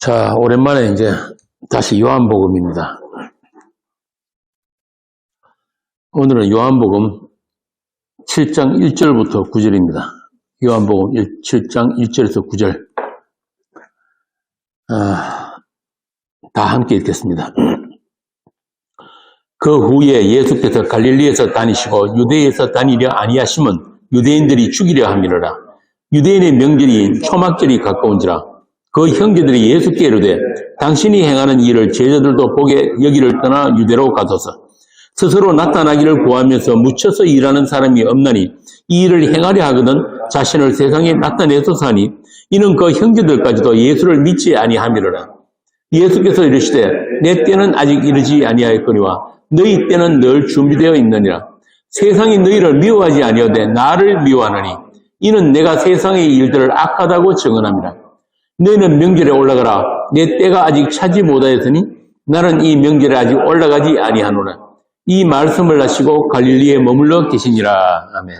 자, 오랜만에 이제 다시 요한복음입니다. 오늘은 요한복음 7장 1절부터 9절입니다. 요한복음 7장 1절에서 9절. 다 함께 읽겠습니다. 그 후에 예수께서 갈릴리에서 다니시고 유대에서 다니려 아니하심은 유대인들이 죽이려 함이로라. 유대인의 명절인 초막절이 가까운지라. 그 형제들이 예수께 이르되 당신이 행하는 일을 제자들도 보게 여기를 떠나 유대로 가소서. 스스로 나타나기를 구하면서 묻혀서 일하는 사람이 없나니 이 일을 행하려 하거든 자신을 세상에 나타내소서 하니 이는 그 형제들까지도 예수를 믿지 아니함이로라. 예수께서 이르시되 내 때는 아직 이르지 아니하였거니와 너희 때는 늘 준비되어 있느니라. 세상이 너희를 미워하지 아니하되 나를 미워하느니 이는 내가 세상의 일들을 악하다고 증언함이라. 너희는 명절에 올라가라. 내 때가 아직 차지 못하였으니 나는 이 명절에 아직 올라가지 아니하노라. 이 말씀을 하시고 갈릴리에 머물러 계시니라. 아멘.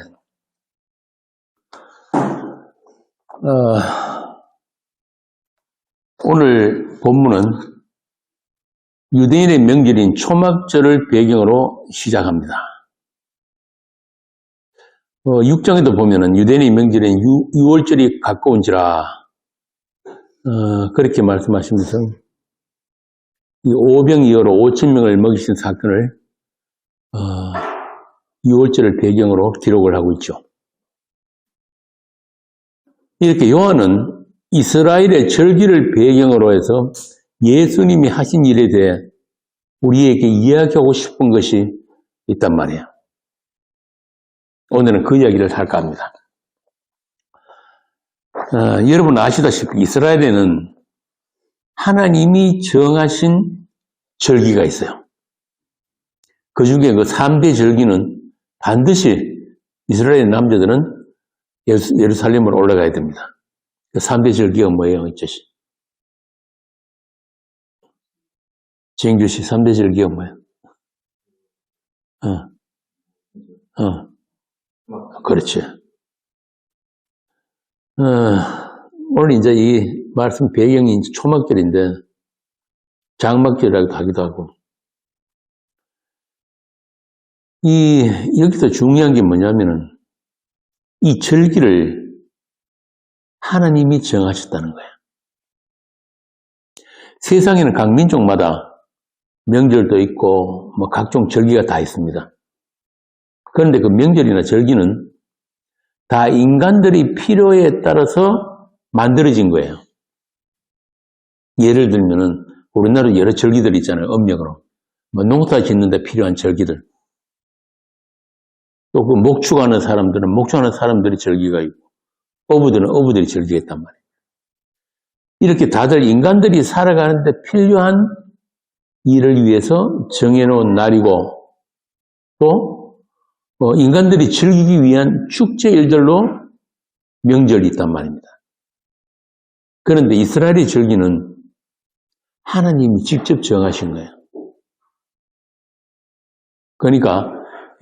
오늘 본문은 유대인의 명절인 초막절을 배경으로 시작합니다. 6장에도 보면은 유대인의 명절인 유월절이 가까운지라 그렇게 말씀하시면서 이 오병이어로 5,000명을 먹이신 사건을 6월절을 배경으로 기록을 하고 있죠. 이렇게 요한은 이스라엘의 절기를 배경으로 해서 예수님이 하신 일에 대해 우리에게 이야기하고 싶은 것이 있단 말이에요. 오늘은 그 이야기를 할까 합니다. 여러분 아시다시피 이스라엘에는 하나님이 정하신 절기가 있어요. 그 중에 그 3대 절기는 반드시 이스라엘 남자들은 예루살렘으로 올라가야 됩니다. 그 3대 절기가 뭐예요? 지행주 씨, 3대 절기가 뭐예요? 그렇지. 오늘 이제 이 말씀 배경이 이제 초막절인데, 장막절이라고 하기도 하고, 여기서 중요한 게 뭐냐면은, 이 절기를 하나님이 정하셨다는 거예요. 세상에는 각 민족마다 명절도 있고, 뭐 각종 절기가 다 있습니다. 그런데 그 명절이나 절기는 다 인간들이 필요에 따라서 만들어진 거예요. 예를 들면은 우리나라 여러 절기들 있잖아요. 음력으로. 뭐 농사 짓는데 필요한 절기들. 또 그 목축하는 사람들은 목축하는 사람들이 절기가 있고 어부들은 어부들이 절기가 있단 말이에요. 이렇게 다들 인간들이 살아가는데 필요한 일을 위해서 정해놓은 날이고 또 인간들이 즐기기 위한 축제 일들로 명절이 있단 말입니다. 그런데 이스라엘의 절기는 하나님이 직접 정하신 거예요. 그러니까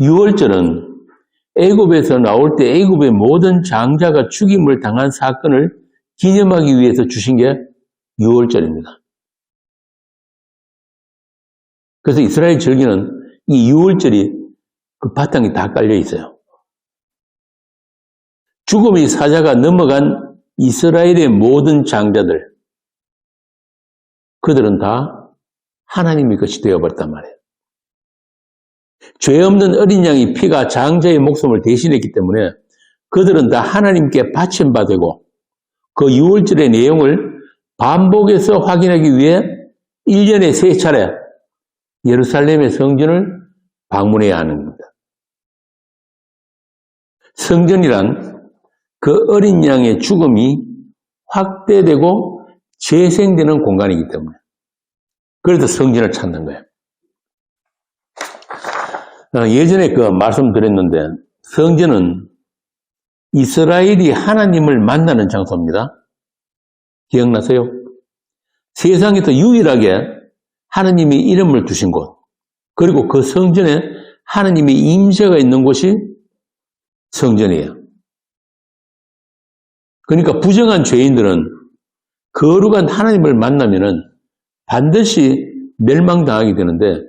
유월절은 애굽에서 나올 때 애굽의 모든 장자가 죽임을 당한 사건을 기념하기 위해서 주신 게 유월절입니다. 그래서 이스라엘 절기는 이 유월절이 그 바탕이 다 깔려 있어요. 죽음의 사자가 넘어간 이스라엘의 모든 장자들, 그들은 다 하나님의 것이 되어버렸단 말이에요. 죄 없는 어린 양의 피가 장자의 목숨을 대신했기 때문에 그들은 다 하나님께 바친 바 되고 그 유월절의 내용을 반복해서 확인하기 위해 1년에 3차례 예루살렘의 성전을 방문해야 하는 겁니다. 성전이란 그 어린 양의 죽음이 확대되고 재생되는 공간이기 때문에 그래서 성전을 찾는 거예요. 예전에 그 말씀드렸는데 성전은 이스라엘이 하나님을 만나는 장소입니다. 기억나세요? 세상에서 유일하게 하나님이 이름을 두신 곳 그리고 그 성전에 하나님의 임재가 있는 곳이 성전이에요. 그러니까 부정한 죄인들은 거룩한 하나님을 만나면은 반드시 멸망당하게 되는데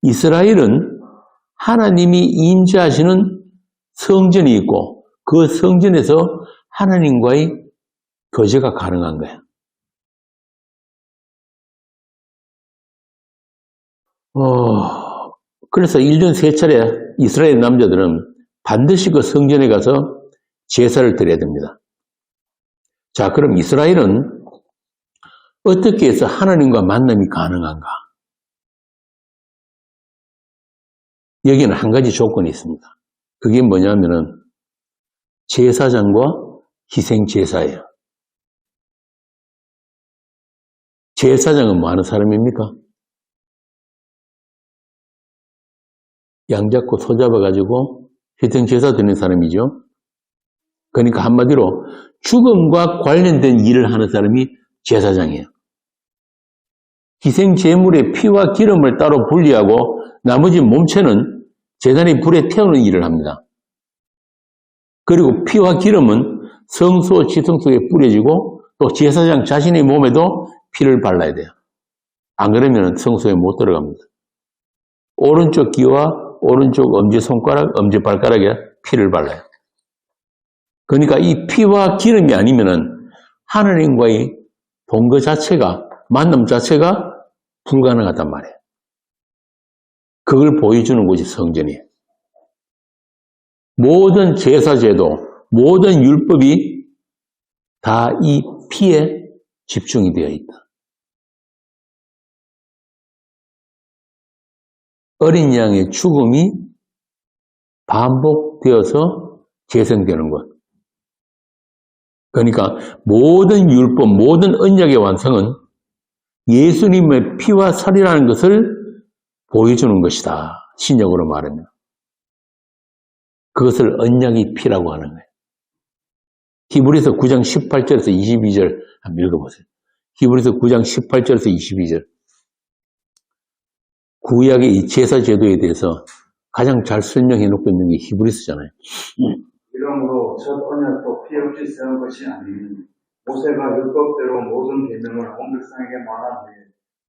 이스라엘은 하나님이 임재하시는 성전이 있고 그 성전에서 하나님과의 교제가 가능한 거예요. 그래서 1년 3차례 이스라엘 남자들은 반드시 그 성전에 가서 제사를 드려야 됩니다. 자, 그럼 이스라엘은 어떻게 해서 하나님과 만남이 가능한가? 여기는 한 가지 조건이 있습니다. 그게 뭐냐면은 제사장과 희생제사예요. 제사장은 뭐 하는 사람입니까? 양 잡고 소 잡아가지고 희생제사 드리는 사람이죠. 그러니까 한마디로 죽음과 관련된 일을 하는 사람이 제사장이에요. 희생제물의 피와 기름을 따로 분리하고 나머지 몸체는 제단의 불에 태우는 일을 합니다. 그리고 피와 기름은 성소 지성 속에 뿌려지고 또 제사장 자신의 몸에도 피를 발라야 돼요. 안 그러면 성소에 못 들어갑니다. 오른쪽 귀와 오른쪽 엄지손가락, 엄지발가락에 피를 발라요. 그러니까 이 피와 기름이 아니면은 하나님과의 동거 자체가, 만남 자체가 불가능하단 말이에요. 그걸 보여주는 곳이 성전이에요. 모든 제사제도, 모든 율법이 다 이 피에 집중이 되어 있다. 어린 양의 죽음이 반복되어서 재생되는 것. 그러니까 모든 율법, 모든 언약의 완성은 예수님의 피와 살이라는 것을 보여주는 것이다. 신약으로 말하면. 그것을 언약의 피라고 하는 거예요. 히브리서 9장 18절에서 22절 한번 읽어보세요. 히브리서 9장 18절에서 22절. 구약의 이 제사 제도에 대해서 가장 잘 설명해 놓고 있는 게 히브리서잖아요. 이러므로 첫 언약도 피 없이 세운 것이 아니니 모세가 율법대로 모든 계명을 온 백성에게 말한 후에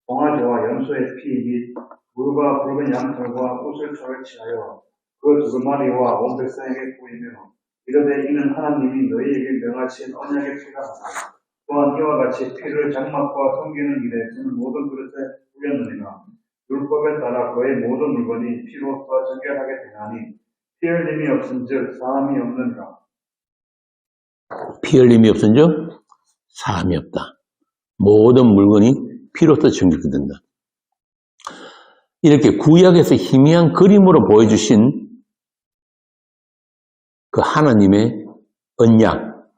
송아지와 염소의 피 및 물과 붉은 양털과 우슬초를 취하여 그 두루마리와 온 백성에게 뿌리며 이르되 이는 하나님이 너희에게 명하신 언약의 피라 하다. 또한 이와 같이 피를 장막과 섬기는 일에 쓰는 모든 그릇에 뿌렸느니라. 율법에 따라 그의 모든 물건이 피로써 정결하게 되나니 피 흘림이 없은즉 사함이 없느니라. 피 흘림이 없은즉 사함이 없다. 모든 물건이 피로써 정결이 된다. 이렇게 구약에서 희미한 그림으로 보여주신 그 하나님의 언약,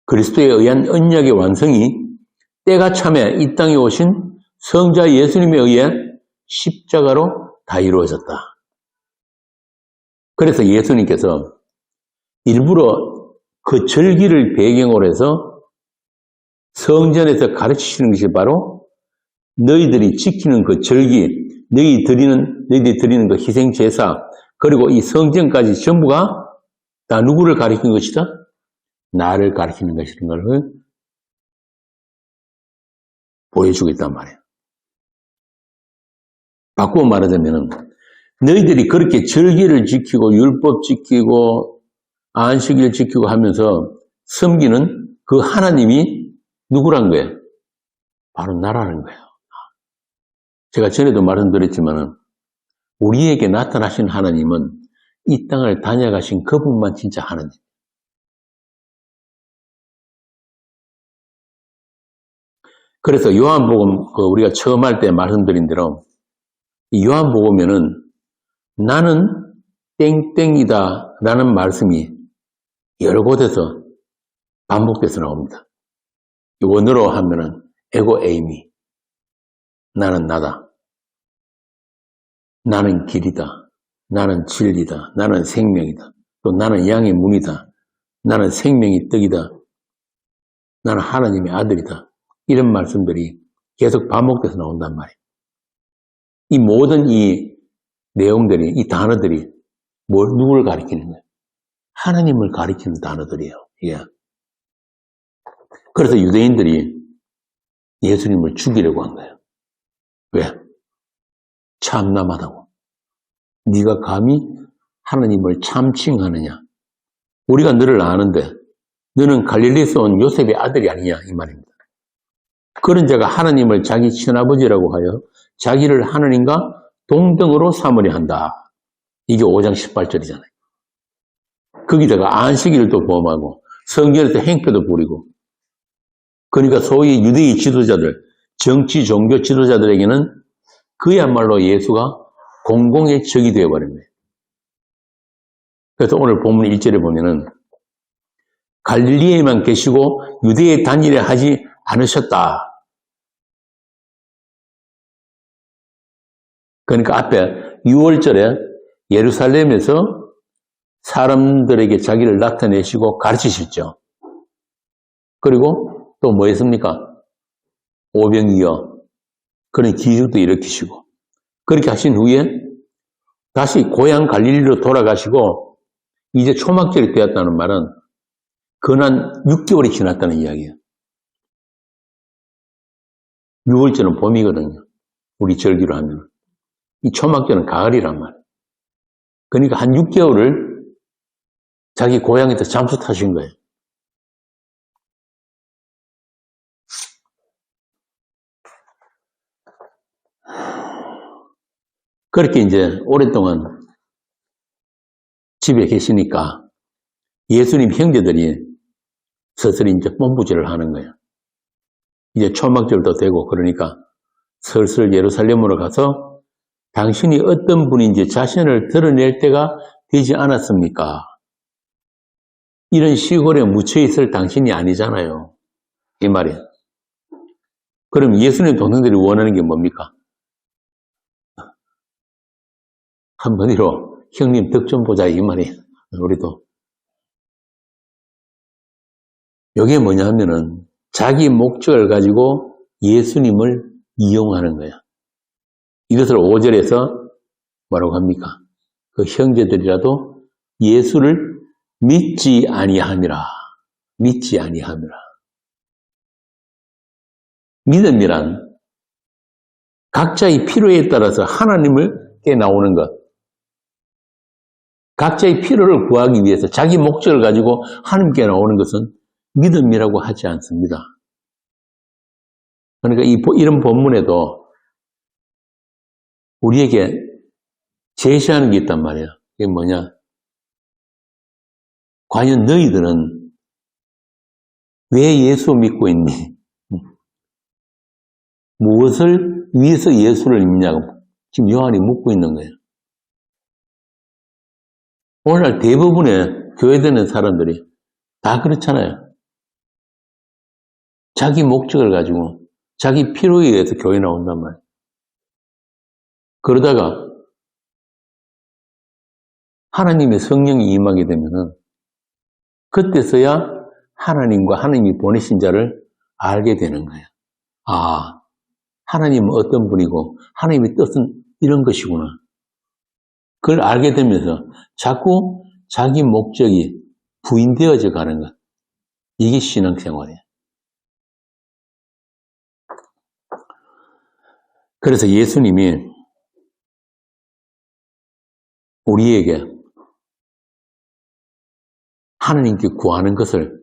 그리스도에 의한 언약의 완성이 때가 참에 이 땅에 오신 성자 예수님에 의해 십자가로 다 이루어졌다. 그래서 예수님께서 일부러 그 절기를 배경으로 해서 성전에서 가르치시는 것이 바로 너희들이 지키는 그 절기, 너희들이 드리는 그 희생 제사, 그리고 이 성전까지 전부가 다 누구를 가리키는 것이다? 나를 가리키는 것이라는 걸 보여주고 있단 말이에요. 바꾸어 말하자면 너희들이 그렇게 절기를 지키고 율법 지키고 안식일 지키고 하면서 섬기는 그 하나님이 누구란 거예요? 바로 나라는 거예요. 제가 전에도 말씀드렸지만 우리에게 나타나신 하나님은 이 땅을 다녀가신 그분만 진짜 하나님. 그래서 요한복음 우리가 처음 할 때 말씀드린 대로 이 요한복음에는 나는 땡땡이다 라는 말씀이 여러 곳에서 반복돼서 나옵니다. 원어로 하면은 에고 에이미, 나는 나다, 나는 길이다, 나는 진리다, 나는 생명이다, 또 나는 양의 문이다, 나는 생명의 떡이다, 나는 하나님의 아들이다. 이런 말씀들이 계속 반복돼서 나온단 말이에요. 이 모든 이 내용들이, 이 단어들이 누구를 가리키는 거예요? 하나님을 가리키는 단어들이에요. 예. 그래서 유대인들이 예수님을 죽이려고 한 거예요. 왜? 참남하다고. 네가 감히 하나님을 참칭하느냐. 우리가 너를 아는데 너는 갈릴리에서 온 요셉의 아들이 아니냐 이 말입니다. 그런 자가 하나님을 자기 친아버지라고 하여 자기를 하나님과 동등으로 삼으려 한다. 이게 5장 18절이잖아요. 거기다가 안식일도 범하고 성전에서 행패도 부리고, 그러니까 소위 유대의 지도자들, 정치 종교 지도자들에게는 그야말로 예수가 공공의 적이 되어버린 거예요. 그래서 오늘 본문 1절에 보면은 갈릴리에만 계시고 유대에 다니려 하지 않으셨다. 그러니까 앞에 6월절에 예루살렘에서 사람들에게 자기를 나타내시고 가르치셨죠. 그리고 또 뭐 했습니까? 오병이어 그런 기적도 일으키시고, 그렇게 하신 후에 다시 고향 갈릴리로 돌아가시고 이제 초막절이 되었다는 말은 근한 6개월이 지났다는 이야기예요. 6월절은 봄이거든요. 우리 절기로 하면. 이 초막절은 가을이란 말이에요. 그러니까 한 6개월을 자기 고향에서 잠수 타신 거예요. 그렇게 이제 오랫동안 집에 계시니까 예수님 형제들이 서서히 이제 뽐부질을 하는 거예요. 이제 초막절도 되고 그러니까 슬슬 예루살렘으로 가서 당신이 어떤 분인지 자신을 드러낼 때가 되지 않았습니까? 이런 시골에 묻혀있을 당신이 아니잖아요. 이 말이에요. 그럼 예수님 동생들이 원하는 게 뭡니까? 한마디로 형님 덕 좀 보자 이 말이에요. 우리도. 이게 뭐냐 하면은 자기 목적을 가지고 예수님을 이용하는 거야. 이것을 5절에서 뭐라고 합니까? 그 형제들이라도 예수를 믿지 아니함이라. 믿지 아니함이라. 믿음이란 각자의 필요에 따라서 하나님을께 나오는 것. 각자의 필요를 구하기 위해서 자기 목적을 가지고 하나님께 나오는 것은 믿음이라고 하지 않습니다. 그러니까 이런 본문에도 우리에게 제시하는 게 있단 말이에요. 이게 뭐냐? 과연 너희들은 왜 예수 믿고 있니? 무엇을 위해서 예수를 믿냐고 지금 요한이 묻고 있는 거예요. 오늘날 대부분의 교회 다니는 사람들이 다 그렇잖아요. 자기 목적을 가지고 자기 필요에 의해서 교회 나온단 말이에요. 그러다가 하나님의 성령이 임하게 되면은 그때서야 하나님과 하나님이 보내신 자를 알게 되는 거예요. 아, 하나님은 어떤 분이고 하나님의 뜻은 이런 것이구나. 그걸 알게 되면서 자꾸 자기 목적이 부인되어져 가는 것. 이게 신앙생활이에요. 그래서 예수님이 우리에게 하나님께 구하는 것을,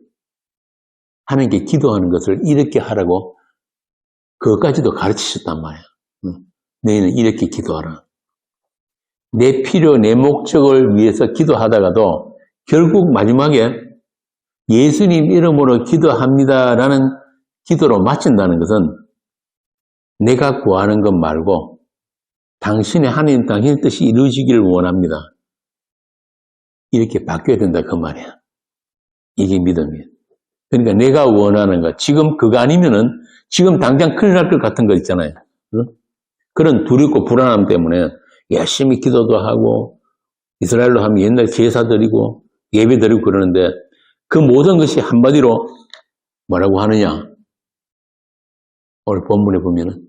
하나님께 기도하는 것을 이렇게 하라고 그것까지도 가르치셨단 말이에요. 너희는 이렇게 기도하라. 내 필요, 내 목적을 위해서 기도하다가도 결국 마지막에 예수님 이름으로 기도합니다라는 기도로 마친다는 것은 내가 구하는 것 말고 당신의 하나님, 당신의 뜻이 이루어지기를 원합니다. 이렇게 바뀌어야 된다 그 말이야. 이게 믿음이에요. 그러니까 내가 원하는 것, 지금 그거 아니면은 지금 당장 큰일 날 것 같은 거 있잖아요. 그런 두렵고 불안함 때문에 열심히 기도도 하고 이스라엘로 하면 옛날 제사 드리고 예배 드리고 그러는데 그 모든 것이 한마디로 뭐라고 하느냐? 오늘 본문에 보면은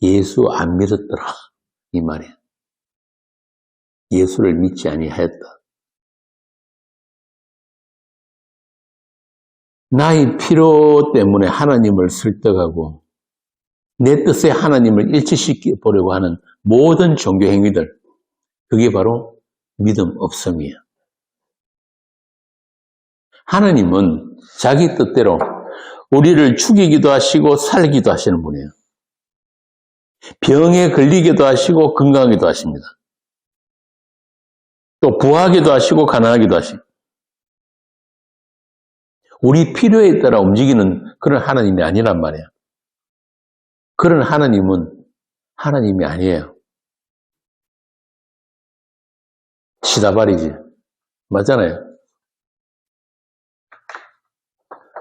예수 안 믿었더라 이 말이에요. 예수를 믿지 아니하였다. 나의 필요 때문에 하나님을 설득하고 내 뜻에 하나님을 일치시켜 보려고 하는 모든 종교 행위들, 그게 바로 믿음 없음이에요. 하나님은 자기 뜻대로 우리를 죽이기도 하시고 살기도 하시는 분이에요. 병에 걸리기도 하시고 건강하기도 하십니다. 또 부하기도 하시고 가난하기도 하시고, 우리 필요에 따라 움직이는 그런 하나님이 아니란 말이에요. 그런 하나님은 하나님이 아니에요. 시다발이지. 맞잖아요.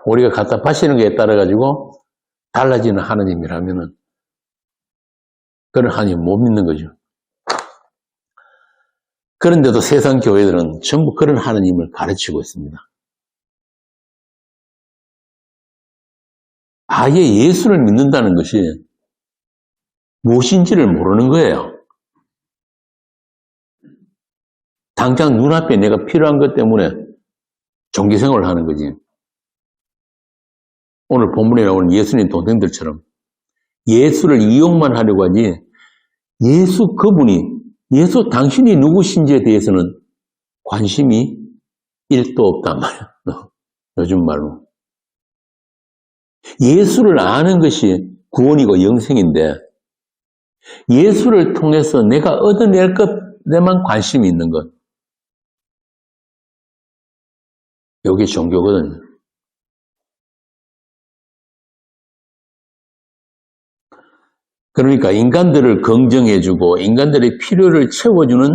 우리가 갖다 바치는 것에 따라 가지고 달라지는 하나님이라면은 그런 하나님 못 믿는 거죠. 그런데도 세상 교회들은 전부 그런 하나님을 가르치고 있습니다. 아예 예수를 믿는다는 것이 무엇인지를 모르는 거예요. 당장 눈앞에 내가 필요한 것 때문에 종교생활을 하는 거지. 오늘 본문에 나오는 예수님 동생들처럼 예수를 이용만 하려고 하지, 예수 당신이 누구신지에 대해서는 관심이 1도 없단 말이야. 요즘 말로. 예수를 아는 것이 구원이고 영생인데, 예수를 통해서 내가 얻어낼 것에만 관심이 있는 것. 이게 종교거든요. 그러니까 인간들을 긍정해주고 인간들의 필요를 채워주는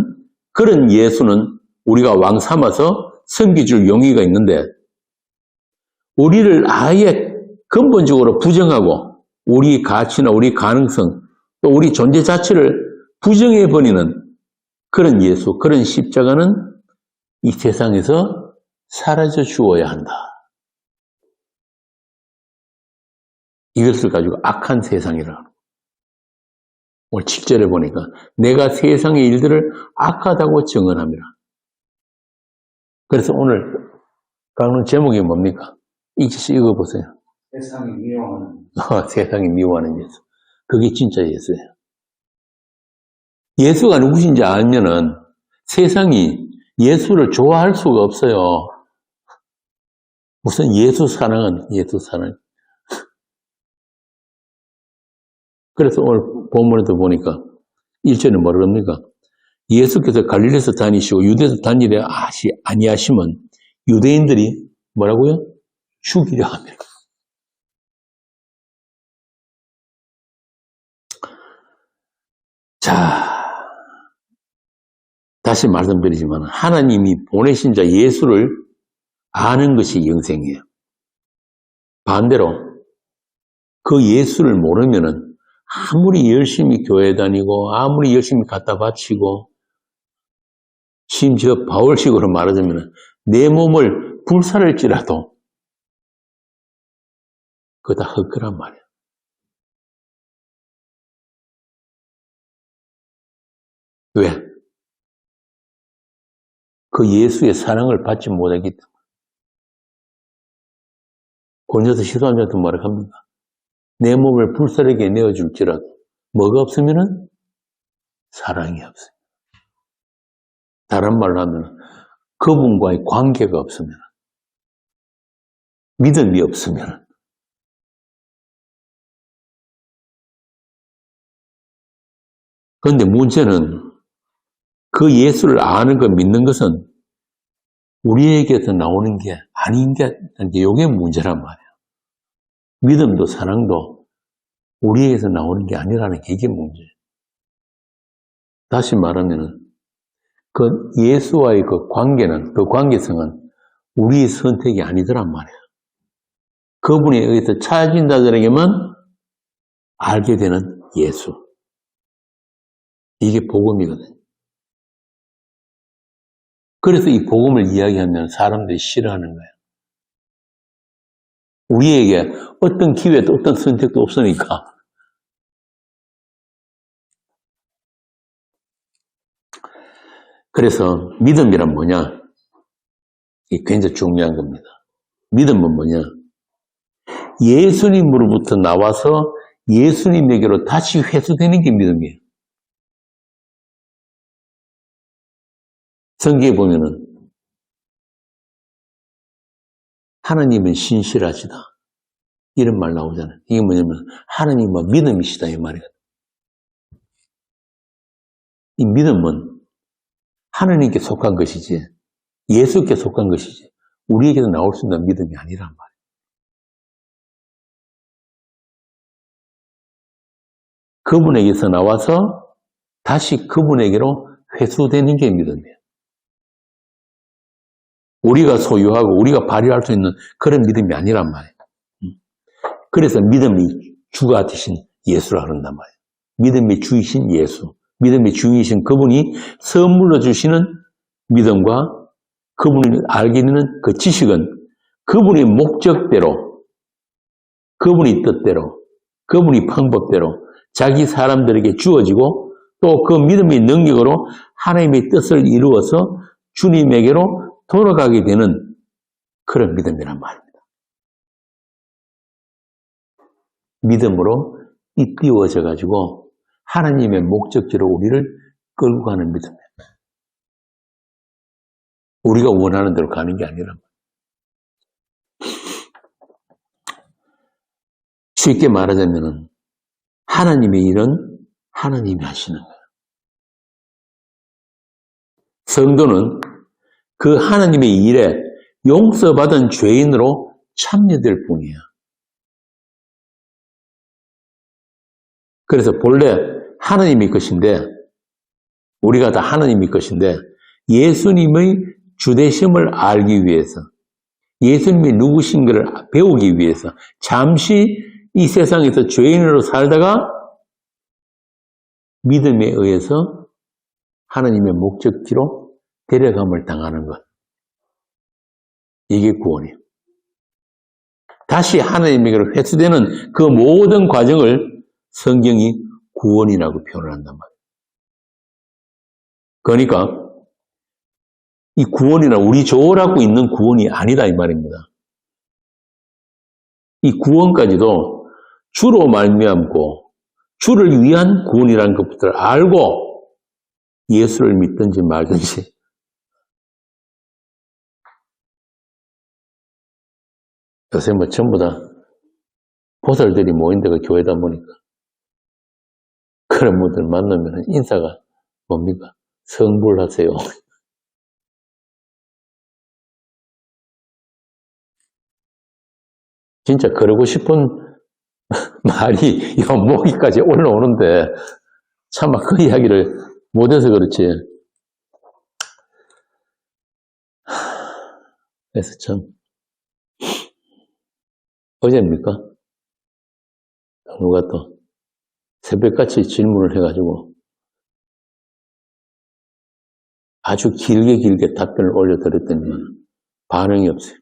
그런 예수는 우리가 왕 삼아서 섬겨줄 용의가 있는데, 우리를 아예 근본적으로 부정하고 우리 가치나 우리 가능성 또 우리 존재 자체를 부정해버리는 그런 예수, 그런 십자가는 이 세상에서 사라져 주어야 한다. 이것을 가지고 악한 세상이라고. 오늘 7절에 보니까 내가 세상의 일들을 악하다고 증언합니다. 그래서 오늘 강론 제목이 뭡니까? 읽어보세요. 세상이 미워하는 세상이 미워하는 예수. 그게 진짜 예수예요. 예수가 누구신지 알면은 세상이 예수를 좋아할 수가 없어요. 무슨 예수 사랑은 예수 사랑. 그래서 오늘 본문에도 보니까 1절에 뭐라 그럽니까? 예수께서 갈릴리에서 다니시고 유대에서 다니려 아니하시면 유대인들이 뭐라고요? 죽이려 합니다. 자, 다시 말씀드리지만 하나님이 보내신 자 예수를 아는 것이 영생이에요. 반대로 그 예수를 모르면은 아무리 열심히 교회 다니고 아무리 열심히 갖다 바치고 심지어 바울식으로 말하자면 내 몸을 불살할지라도 그거 다 헛거란 말이야. 왜? 그 예수의 사랑을 받지 못하기 때문에. 고린도서 13장도 뭐라고 합니까? 내 몸을 불사르게 내어줄지라도 뭐가 없으면은 사랑이 없어요. 다른 말로 하면 그분과의 관계가 없으면, 믿음이 없으면, 그런데 문제는 그 예수를 아는 것, 믿는 것은 우리에게서 나오는 게 아닌 게 이게 문제란 말이에요. 믿음도 사랑도 우리에게서 나오는 게 아니라는 게 이게 문제예요. 다시 말하면 그 예수와의 그 관계는, 그 관계성은 우리의 선택이 아니더란 말이에요. 그분에 의해서 찾아진 자들에게만 알게 되는 예수. 이게 복음이거든요. 그래서 이 복음을 이야기하면 사람들이 싫어하는 거예요. 우리에게 어떤 기회도 어떤 선택도 없으니까. 그래서 믿음이란 뭐냐? 이게 굉장히 중요한 겁니다. 믿음은 뭐냐? 예수님으로부터 나와서 예수님에게로 다시 회수되는 게 믿음이에요. 성경에 보면은 하나님은 신실하시다. 이런 말 나오잖아요. 이게 뭐냐면 하나님은 믿음이시다 이 말이에요. 이 믿음은 하나님께 속한 것이지 예수께 속한 것이지 우리에게서 나올 수 있는 믿음이 아니란 말이에요. 그분에게서 나와서 다시 그분에게로 회수되는 게 믿음이에요. 우리가 소유하고 우리가 발휘할 수 있는 그런 믿음이 아니란 말이에요. 그래서 믿음이 주가 되신 예수라 그런단 말이에요. 믿음의 주이신 예수, 믿음의 주이신 그분이 선물로 주시는 믿음과 그분이 알게 되는 그 지식은 그분의 목적대로, 그분의 뜻대로, 그분의 방법대로 자기 사람들에게 주어지고 또 그 믿음의 능력으로 하나님의 뜻을 이루어서 주님에게로 돌아가게 되는 그런 믿음이란 말입니다. 믿음으로 잇띄워져 가지고 하나님의 목적지로 우리를 끌고 가는 믿음이에요. 우리가 원하는 대로 가는 게 아니란 말이에요. 쉽게 말하자면은 하나님의 일은 하나님이 하시는 거예요. 성도는 그 하나님의 일에 용서받은 죄인으로 참여될 뿐이에요. 그래서 본래 하나님의 것인데 우리가 다 하나님의 것인데 예수님의 주되심을 알기 위해서 예수님이 누구신가를 배우기 위해서 잠시 이 세상에서 죄인으로 살다가 믿음에 의해서 하나님의 목적지로 데려감을 당하는 것. 이게 구원이에요. 다시 하나님에게로 회수되는 그 모든 과정을 성경이 구원이라고 표현을 한단 말이에요. 그러니까 이 구원이나 우리 좋으라고 있는 구원이 아니다 이 말입니다. 이 구원까지도 주로 말미암고 주를 위한 구원이라는 것부터 알고 예수를 믿든지 말든지 요새 뭐 전부 다 보살들이 모인 데가 교회다 보니까 그런 분들 만나면 인사가 뭡니까? 성불하세요. 진짜 그러고 싶은 말이 이 목이까지 올라오는데 차마 그 이야기를 못해서 그렇지. 그래서 참 어제입니까? 누가 또 새벽같이 질문을 해가지고 아주 길게 답변을 올려드렸더니 반응이 없어요.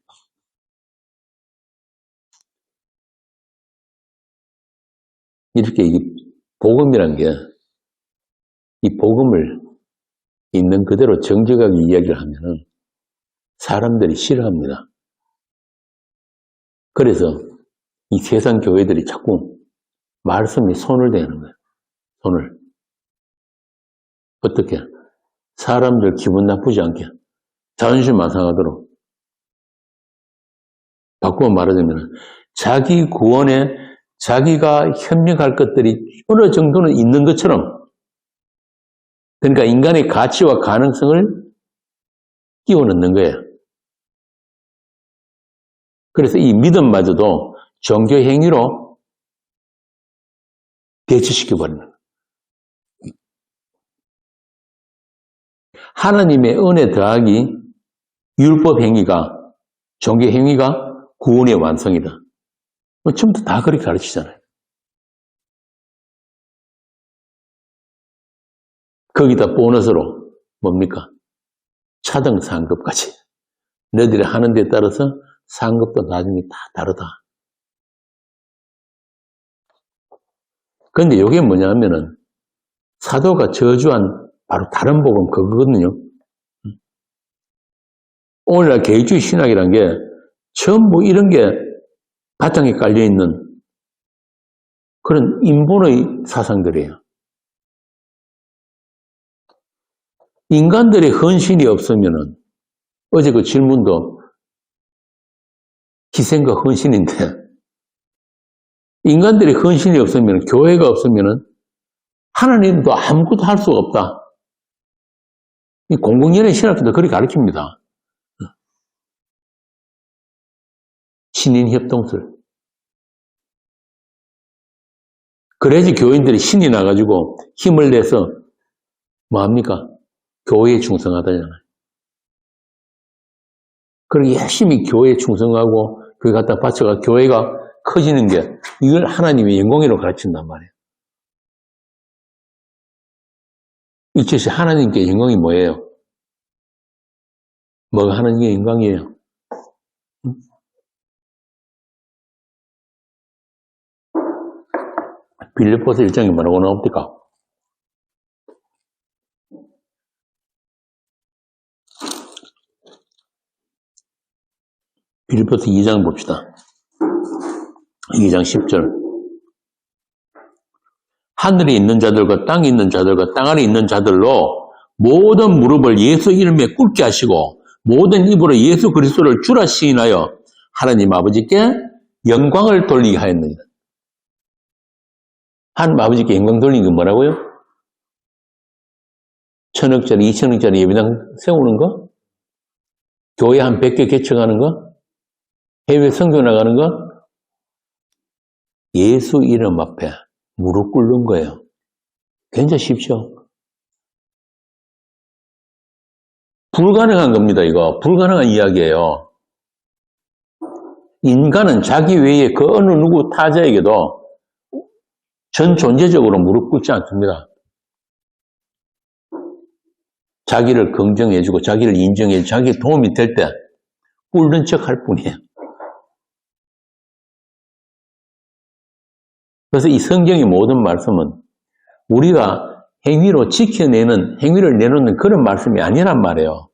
이렇게 이 복음이란 게 이 복음을 있는 그대로 정직하게 이야기를 하면은 사람들이 싫어합니다. 그래서 이 세상 교회들이 자꾸 말씀에 손을 대는 거예요. 손을. 어떻게? 사람들 기분 나쁘지 않게. 자존심 안 상하도록. 바꾸어 말하자면 자기 구원에 자기가 협력할 것들이 어느 정도는 있는 것처럼 그러니까 인간의 가치와 가능성을 끼워 넣는 거예요. 그래서 이 믿음마저도 종교 행위로 대치시켜버리는 거예요. 하나님의 은혜 더하기 율법 행위가 종교 행위가 구원의 완성이다. 전부 다 그렇게 가르치잖아요. 거기다 보너스로 뭡니까? 차등 상급까지. 너희들이 하는 데 따라서 상급도 나중에 다 다르다. 그런데 이게 뭐냐면은 사도가 저주한 바로 다른 복음 그거거든요. 오늘날 개인주의 신학이란 게 전부 이런 게 바탕에 깔려있는 그런 인본의 사상들이에요. 인간들의 헌신이 없으면은, 어제 그 질문도 희생과 헌신인데, 인간들의 헌신이 없으면, 교회가 없으면은, 하나님도 아무것도 할 수가 없다. 이 공공연의 신학도 그렇게 가르칩니다. 신인협동설. 그래야지 교인들이 신이 나가지고 힘을 내서 뭐합니까? 교회에 충성하다잖아요. 그렇게 열심히 교회에 충성하고 교회 갖다 바쳐가 교회가 커지는 게 이걸 하나님의 영광으로 가르친단 말이에요. 이것이 하나님께 영광이 뭐예요? 뭐가 하나님의 영광이에요? 빌립보서 1장에 뭐라고 나옵니까? 빌립보서 2장 봅시다. 2장 10절. 하늘에 있는 자들과 땅에 있는 자들과 땅 아래 있는 자들로 모든 무릎을 예수 이름에 꿇게 하시고 모든 입으로 예수 그리스도를 주라 시인하여 하나님 아버지께 영광을 돌리게 하였느니라. 하나님 아버지께 영광 돌리는 게 뭐라고요? 1,000억짜리, 2,000억짜리 예배당 세우는 거? 교회 한 100개 개척하는 거? 해외 선교 나가는 거? 예수 이름 앞에 무릎 꿇는 거예요. 굉장히 쉽죠? 불가능한 겁니다, 이거. 불가능한 이야기예요. 인간은 자기 외에 그 어느 누구 타자에게도 전 존재적으로 무릎 꿇지 않습니다. 자기를 긍정해주고 자기를 인정해주고 자기 도움이 될 때 꿇는 척 할 뿐이에요. 그래서 이 성경의 모든 말씀은 우리가 행위로 지켜내는, 행위를 내놓는 그런 말씀이 아니란 말이에요.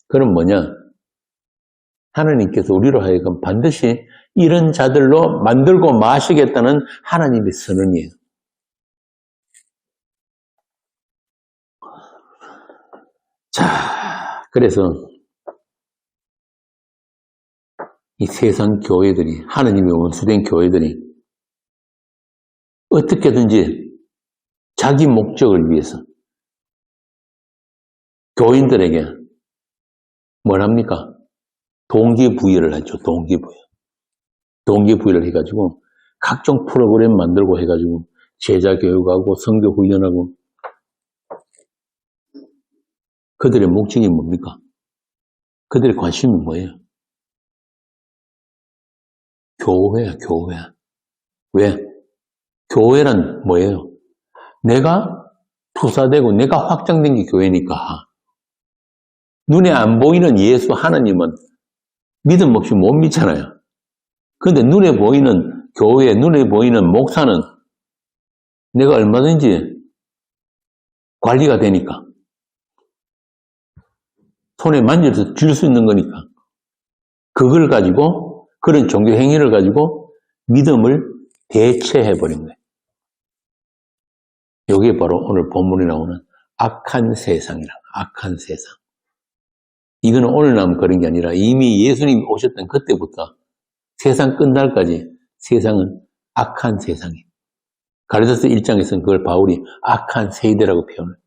그럼 뭐냐? 하나님께서 우리로 하여금 반드시 이런 자들로 만들고 마시겠다는 하나님의 선언이에요. 자, 그래서 이 세상 교회들이, 하나님의 원수된 교회들이 어떻게든지 자기 목적을 위해서 교인들에게 뭘 합니까? 동기부여를 하죠. 동기부여. 동기부여를 해가지고 각종 프로그램 만들고 해가지고 제자 교육하고 성교 훈련하고 그들의 목적이 뭡니까? 그들의 관심이 뭐예요? 교회야, 교회. 왜? 교회란 뭐예요? 내가 투사되고 내가 확장된 게 교회니까. 눈에 안 보이는 예수 하나님은 믿음 없이 못 믿잖아요. 그런데 눈에 보이는 교회, 눈에 보이는 목사는 내가 얼마든지 관리가 되니까. 손에 만져서 줄 수 있는 거니까. 그걸 가지고, 그런 종교 행위를 가지고 믿음을 대체해버린 거예요. 이게 바로 오늘 본문에 나오는 악한 세상이라. 악한 세상. 이거는 오늘 나면 그런 게 아니라 이미 예수님이 오셨던 그때부터 세상 끝날까지 세상은 악한 세상이에요. 가르쳐서 1장에서는 그걸 바울이 악한 세대라고 표현해요.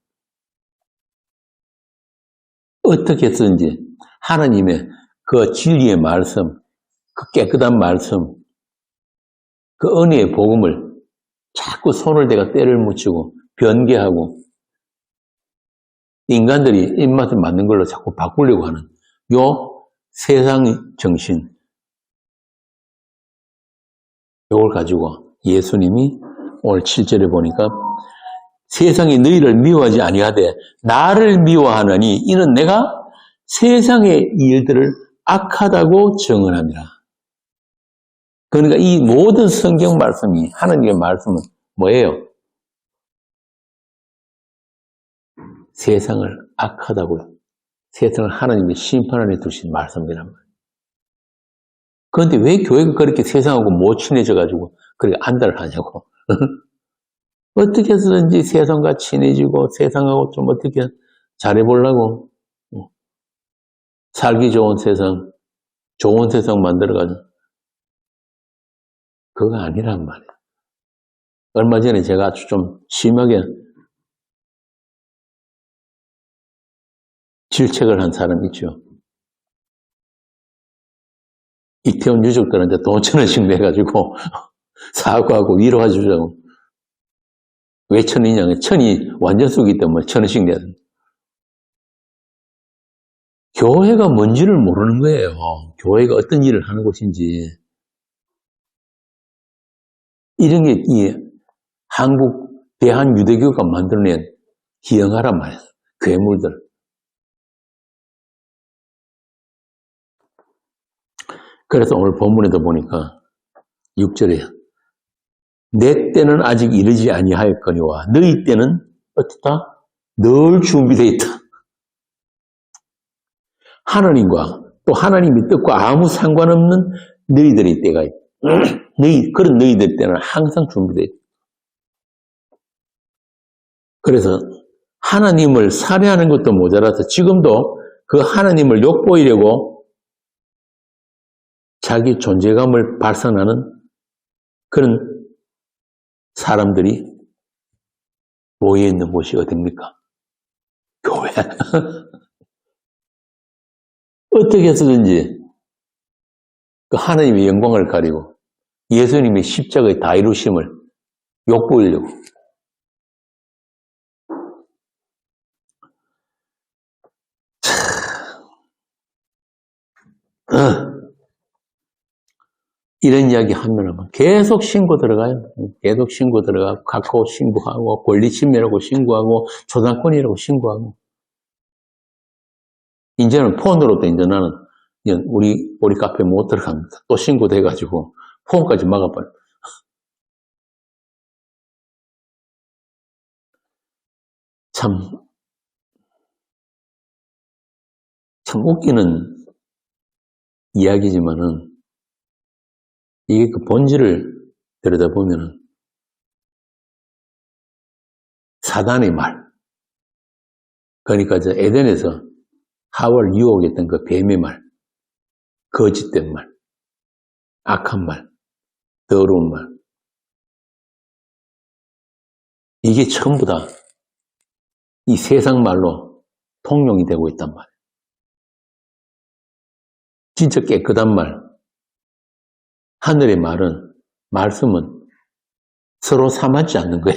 어떻게 했든지 하나님의 그 진리의 말씀, 그 깨끗한 말씀, 그 은혜의 복음을 자꾸 손을 대가 때를 묻히고 변개하고 인간들이 입맛에 맞는 걸로 자꾸 바꾸려고 하는 요 세상 정신, 요걸 가지고 예수님이 오늘 7절에 보니까 세상이 너희를 미워하지 아니하되 나를 미워하느니 이는 내가 세상의 일들을 악하다고 정언함이라. 그러니까 이 모든 성경 말씀이, 하나님의 말씀은 뭐예요? 세상을 악하다고, 세상을 하나님의 심판 안에 두신 말씀이란 말이에요. 그런데 왜 교회가 그렇게 세상하고 못 친해져가지고 그렇게 안달을 하냐고. 어떻게 해서든지 세상과 친해지고 세상하고 좀 어떻게 잘해보려고 살기 좋은 세상 만들어가지고 그거 아니란 말이야. 얼마 전에 제가 아주 좀 심하게 질책을 한 사람 있죠. 이태원 유족들한테 돈 1,000원씩 내가지고 사과하고 위로해 주자고. 왜 1,000원이냐? 1,000이 완전 수기 때문에 1,000원씩 내야 된다. 교회가 뭔지를 모르는 거예요. 교회가 어떤 일을 하는 곳인지. 이런 게 이 한국 대한유대교가 만들어낸 희영하란 말이에요. 괴물들. 그래서 오늘 본문에도 보니까 6절에 내 때는 아직 이르지 아니하였거니와 너희 때는 어떻다? 늘 준비되어 있다. 하나님과 또 하나님의 뜻과 아무 상관없는 너희들의 때가 있다. 그런 너희들 때는 항상 준비되어 있다. 그래서 하나님을 살해하는 것도 모자라서 지금도 그 하나님을 욕보이려고 자기 존재감을 발산하는 그런 사람들이 모여있는 곳이 어딥니까? 교회. 어떻게 해서든지 그 하나님의 영광을 가리고 예수님의 십자가의 다 이루심을 욕보이려고. 이런 이야기 하면 계속 신고 들어가요. 계속 신고 들어가고, 카카오 신고하고, 권리침해라고 신고하고, 초상권이라고 신고하고. 이제는 폰으로도 이제 나는 우리 카페 못 들어갑니다. 또 신고돼가지고, 폰까지 막아버려. 참 웃기는 이야기지만은, 이게 그 본질을 들여다보면은 사단의 말, 그러니까 저 에덴에서 하와를 유혹했던 그 뱀의 말, 거짓된 말, 악한 말, 더러운 말, 이게 전부 다 이 세상 말로 통용이 되고 있단 말이에요. 진짜 깨끗한 말, 하늘의 말씀은 서로 삼하지 않는 거야.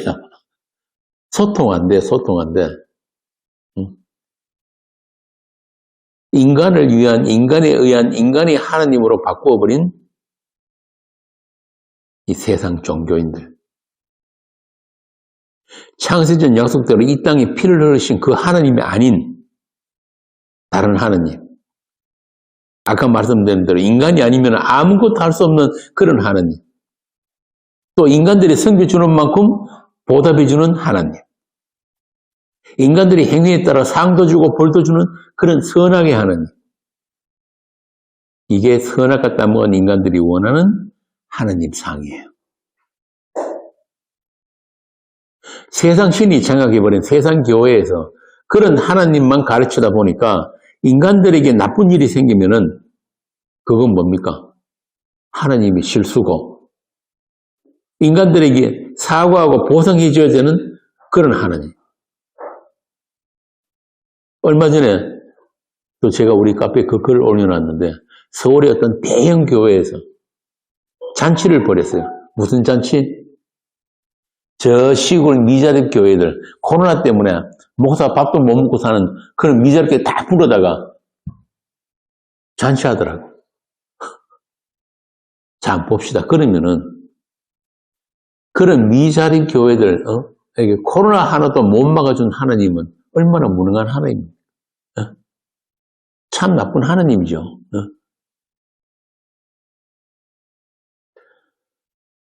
소통 안 돼. 인간을 위한, 인간에 의한, 인간이 하나님으로 바꾸어버린 이 세상 종교인들. 창세전 약속대로 이 땅에 피를 흘리신 그 하나님이 아닌 다른 하나님. 아까 말씀드린 대로 인간이 아니면 아무것도 할 수 없는 그런 하나님. 또 인간들이 섬겨주는 만큼 보답해주는 하나님. 인간들이 행위에 따라 상도 주고 벌도 주는 그런 선악의 하나님. 이게 선악과 따먹은 인간들이 원하는 하나님 상이에요. 세상 신이 장악해버린 세상 교회에서 그런 하나님만 가르치다 보니까 인간들에게 나쁜 일이 생기면은 그건 뭡니까? 하나님이 실수고 인간들에게 사과하고 보상해줘야 되는 그런 하나님. 얼마 전에 또 제가 우리 카페에 그 글을 올려놨는데 서울의 어떤 대형 교회에서 잔치를 벌였어요. 무슨 잔치? 저 시골 미자립 교회들 코로나 때문에 목사 밥도 못 먹고 사는 그런 미자립들 다 불러다가 잔치하더라고. 자, 봅시다. 그러면은 그런 미자립 교회들 에게 코로나 하나도 못 막아준 하나님은 얼마나 무능한 하나님입니까? 참 나쁜 하나님이죠.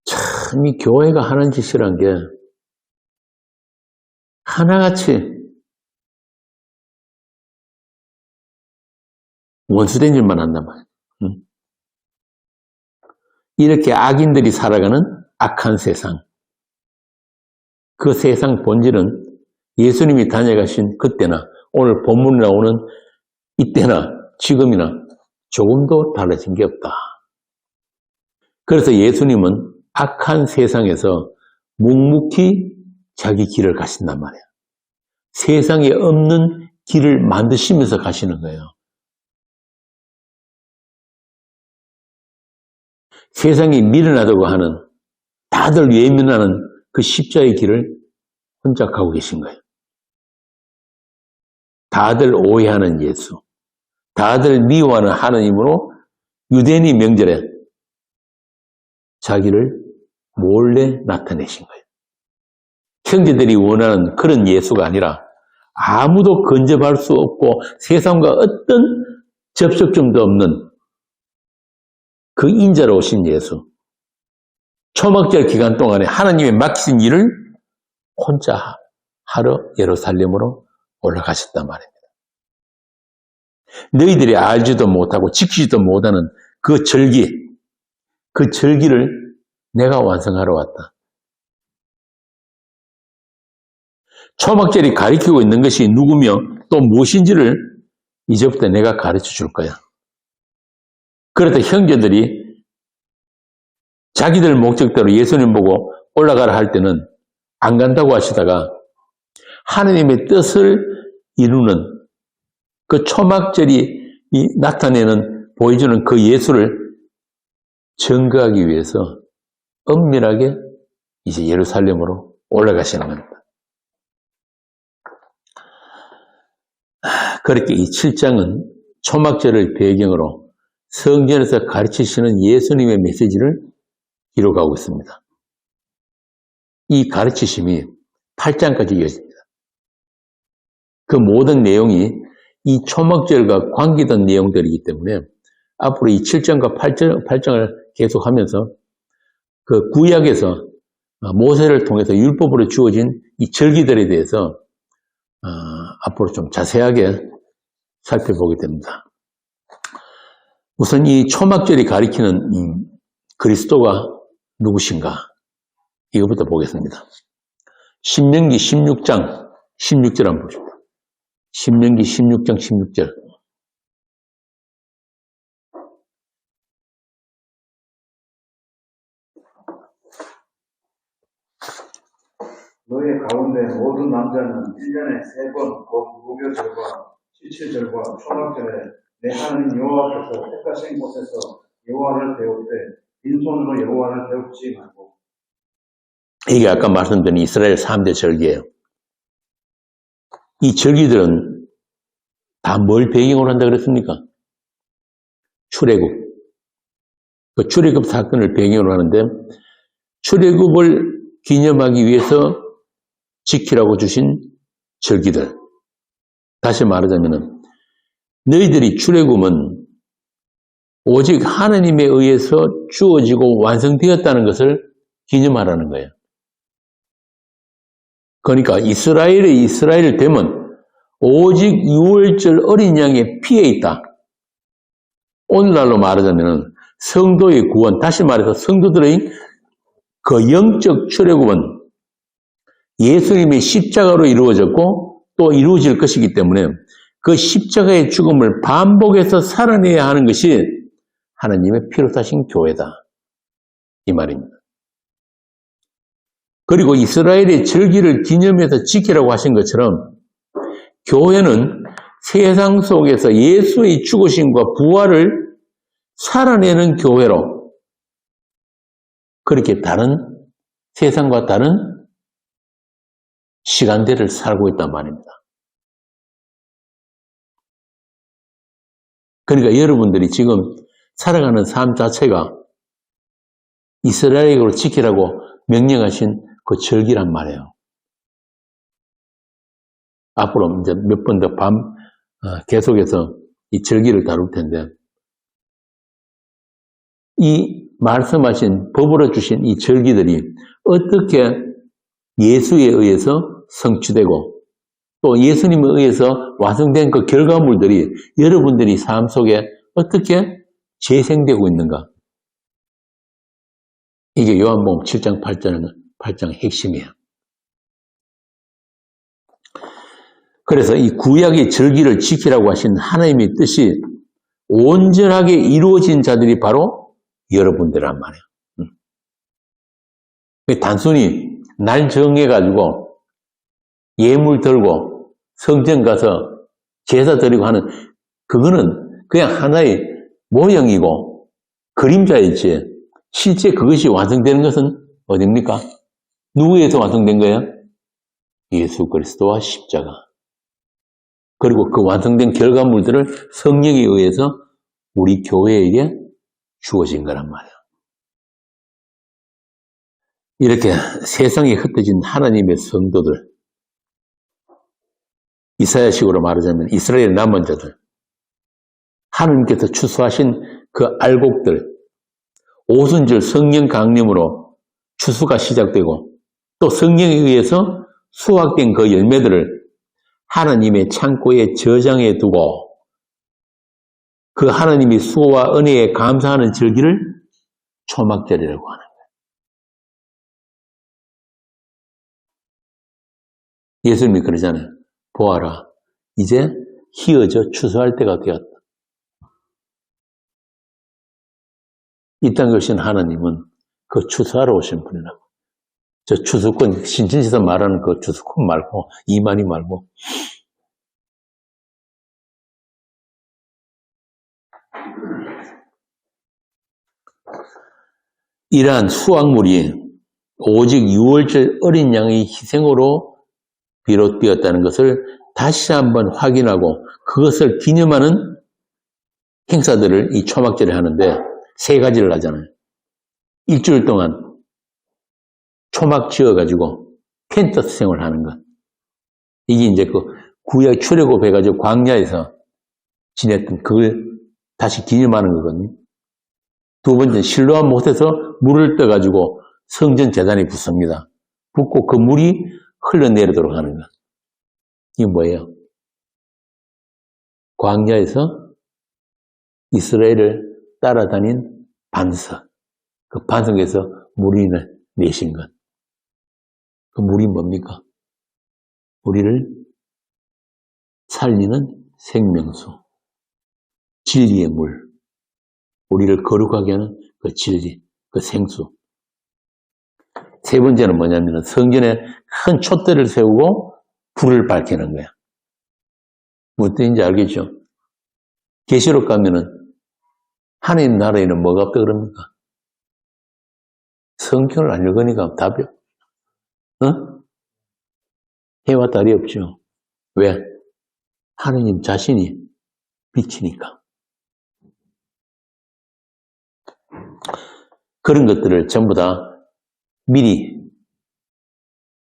참 이 교회가 하는 짓이란 게 하나같이 원수된 일만 한단 말이에요. 이렇게 악인들이 살아가는 악한 세상. 그 세상 본질은 예수님이 다녀가신 그때나 오늘 본문에 나오는 이때나 지금이나 조금도 달라진 게 없다. 그래서 예수님은 악한 세상에서 묵묵히 자기 길을 가신단 말이에요. 세상에 없는 길을 만드시면서 가시는 거예요. 세상이 미련하다고 하는, 다들 외면하는 그 십자의 길을 혼자 가고 계신 거예요. 다들 오해하는 예수, 다들 미워하는 하나님으로 유대인이 명절에 자기를 몰래 나타내신 거예요. 형제들이 원하는 그런 예수가 아니라 아무도 근접할 수 없고 세상과 어떤 접촉점도 없는 그 인자로 오신 예수. 초막절 기간 동안에 하나님이 맡기신 일을 혼자 하러 예루살렘으로 올라가셨단 말입니다. 너희들이 알지도 못하고 지키지도 못하는 그 절기를 내가 완성하러 왔다. 초막절이 가리키고 있는 것이 누구며 또 무엇인지를 이제부터 내가 가르쳐 줄 거야. 그래도 형제들이 자기들 목적대로 예수님 보고 올라가라 할 때는 안 간다고 하시다가 하나님의 뜻을 이루는 그 초막절이 나타내는 보여주는 그 예수를 증거하기 위해서 엄밀하게 이제 예루살렘으로 올라가시는 겁니다. 그렇게 이 7장은 초막절을 배경으로 성전에서 가르치시는 예수님의 메시지를 기록하고 있습니다. 이 가르치심이 8장까지 이어집니다. 그 모든 내용이 이 초막절과 관계된 내용들이기 때문에 앞으로 이 7장과 8장을 계속하면서 그 구약에서 모세를 통해서 율법으로 주어진 이 절기들에 대해서 앞으로 좀 자세하게 살펴보게 됩니다. 우선 이 초막절이 가리키는 그리스도가 누구신가? 이거부터 보겠습니다. 신명기 16장 16절 한번 보십시오. 신명기 16장 16절. 너희 가운데 모든 남자는 1년에 3번 곧 무교절과 칠칠절과 초막절에 내 하나님 여호와께서 택하신 곳에서 여호와를 배울 때 빈손으로 여호와를 배우지 말고. 이게 아까 말씀드린 이스라엘 3대 절기예요. 이 절기들은 다 뭘 배경으로 한다 그랬습니까? 출애굽. 그 출애굽 사건을 배경으로 하는데 출애굽을 기념하기 위해서 지키라고 주신 절기들. 다시 말하자면 너희들이 출애굽은 오직 하나님에 의해서 주어지고 완성되었다는 것을 기념하라는 거예요. 그러니까 이스라엘의 됨은 오직 유월절 어린 양의 피에 있다. 오늘날로 말하자면 성도의 구원, 다시 말해서 성도들의 그 영적 출애굽은 예수님의 십자가로 이루어졌고 또 이루어질 것이기 때문에 그 십자가의 죽음을 반복해서 살아내야 하는 것이 하나님의 피로 사신 교회다. 이 말입니다. 그리고 이스라엘의 절기를 기념해서 지키라고 하신 것처럼 교회는 세상 속에서 예수의 죽으심과 부활을 살아내는 교회로 그렇게 다른 세상과 다른 시간대를 살고 있단 말입니다. 그러니까 여러분들이 지금 살아가는 삶 자체가 이스라엘으로 지키라고 명령하신 그 절기란 말이에요. 앞으로 이제 몇 번 더 계속해서 이 절기를 다룰 텐데, 이 말씀하신 법으로 주신 이 절기들이 어떻게 예수에 의해서 성취되고 또 예수님에 의해서 완성된 그 결과물들이 여러분들이 삶 속에 어떻게 재생되고 있는가? 이게 요한복음 7장 8장의 핵심이에요. 그래서 이 구약의 절기를 지키라고 하신 하나님의 뜻이 온전하게 이루어진 자들이 바로 여러분들란 말이에요. 단순히 날 정해가지고 예물 들고 성전 가서 제사 드리고 하는 그거는 그냥 하나의 모형이고 그림자이지 실제 그것이 완성되는 것은 어딥니까? 누구에서 완성된 거예요? 예수 그리스도와 십자가. 그리고 그 완성된 결과물들을 성령에 의해서 우리 교회에게 주어진 거란 말이에요. 이렇게 세상에 흩어진 하나님의 성도들, 이사야식으로 말하자면 이스라엘 남은 자들, 하나님께서 추수하신 그 알곡들, 오순절 성령 강림으로 추수가 시작되고 또 성령에 의해서 수확된 그 열매들을 하나님의 창고에 저장해 두고 그 하나님이 수고와 은혜에 감사하는 절기를 초막절이라고 하는 거예요. 예수님이 그러잖아요. 보아라, 이제 희어져 추수할 때가 되었다. 이 땅에 오신 하나님은 그 추수하러 오신 분이라고. 저 추수꾼, 신천지에서 말하는 그 추수꾼 말고, 이만희 말고. 이러한 수확물이 오직 6월절 어린 양의 희생으로 비롯되었다는 것을 다시 한번 확인하고 그것을 기념하는 행사들을 이 초막절에 하는데 세 가지를 하잖아요. 일주일 동안 초막 지어가지고 텐트 생활을 하는 것. 이게 이제 그 구약 출애굽해가지고 광야에서 지냈던 그걸 다시 기념하는 거거든요. 두 번째는 실로암 못에서 물을 떠가지고 성전 제단에 붓습니다. 붓고 그 물이 흘러내리도록 하는 것. 이게 뭐예요? 광야에서 이스라엘을 따라다닌 반석. 그 반석에서 물이 내신 것. 그 물이 뭡니까? 우리를 살리는 생명수. 진리의 물. 우리를 거룩하게 하는 그 진리, 그 생수. 세 번째는 뭐냐면 성전에 큰 촛대를 세우고 불을 밝히는 거야. 무슨 뜻인지 알겠죠? 계시록 가면은 하나님 나라에는 뭐가 없다 그럽니까? 성경을 안 읽으니까 답이 해와 달이 없죠. 왜? 하나님 자신이 빛이니까. 그런 것들을 전부 다 미리